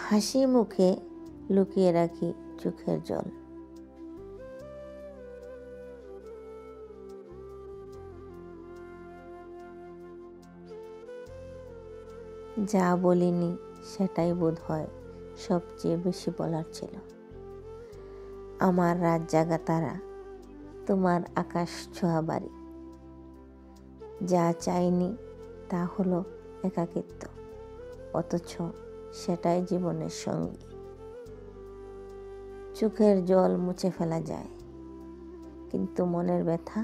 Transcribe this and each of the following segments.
হাসি মুখে লুকিয়ে রাখি চোখের জল। যা বলিনি সেটাই বোধহয় সবচেয়ে বেশি বলার ছিল। আমার রাত জাগা তারা, তোমার আকাশ ছোঁয়া বাড়ি। যা চাইনি তা হলো একাকিত্ব, অথচ সেটাই জীবনের সঙ্গী। চোখের জল মুছে ফেলা যায়, কিন্তু মনের ব্যথা,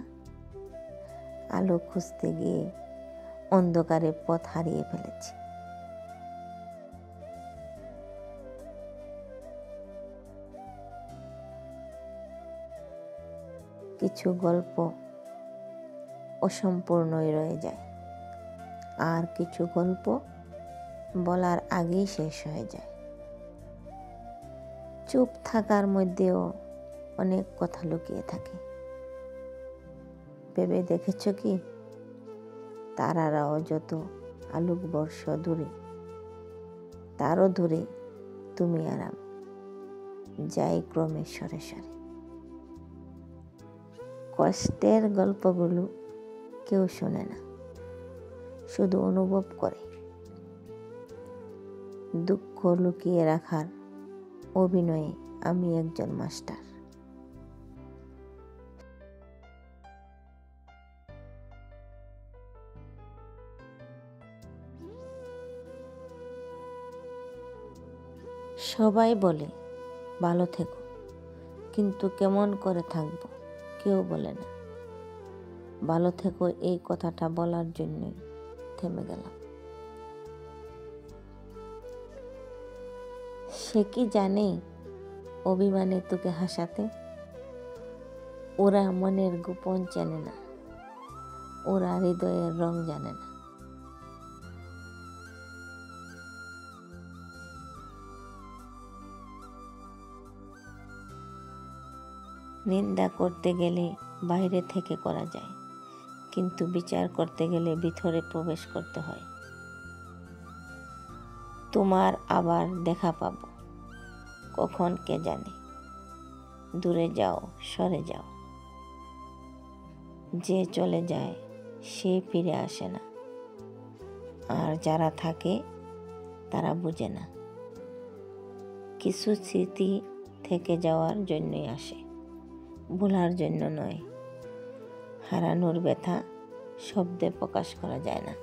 আলো খুঁজতে গিয়ে অন্ধকারে পথ হারিয়ে ফেলেছি। কিছু গল্প অসম্পূর্ণই রয়ে যায়, আর কিছু গল্প বলার আগেই শেষ হয়ে যায়। চুপ থাকার মধ্যেও অনেক কথা লুকিয়ে থাকে। ভেবে দেখেছ কি, তারারাও যত আলোক বর্ষ দূরে, তারও দূরে তুমি আর আমি যাই ক্রমে সরে সরে। কষ্টের গল্পগুলো কেউ শোনে না, শুধু অনুভব করে। দুঃখ লুকিয়ে রাখার অভিনয়ে আমি একজন মাস্টার। সবাই বলে ভালো থেকো, কিন্তু কেমন করে থাকবো কেউ বলে না। ভালো থেকো এই কথাটা বলার জন্যই থেমে গেলাম। সে কি জানে অভিমানে তোকে হাসাতে? ওরা মনের গোপন চেনে না, ওরা হৃদয়ের রং জানে না। নিন্দা করতে গেলে বাইরে থেকে করা যায়, কিন্তু বিচার করতে গেলে ভিতরে প্রবেশ করতে হয়। তোমার আবার দেখা পাবো কখন কে জানে। দূরে যাও, সরে যাও। যে চলে যায় সে ফিরে আসে না, আর যারা থাকে তারা বুঝে না। কিছু স্মৃতি থেকে যাওয়ার জন্যই আসে, ভোলার জন্য নয়। হারানোর ব্যথা শব্দে প্রকাশ করা যায় না।